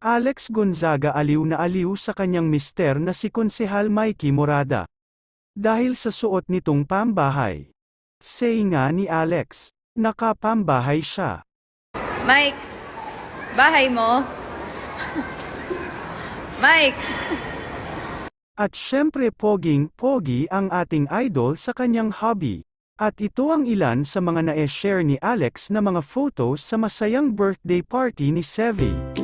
Alex Gonzaga aliw na aliw sa kanyang mister na si Konsehal Mikey Morada. Dahil sa suot nitong pambahay. Say nga ni Alex, nakapambahay siya. Mikes, bahay mo? Mikes! At syempre poging-pogi ang ating idol sa kanyang hobby. At ito ang ilan sa mga na-share ni Alex na mga photos sa masayang birthday party ni Sevi.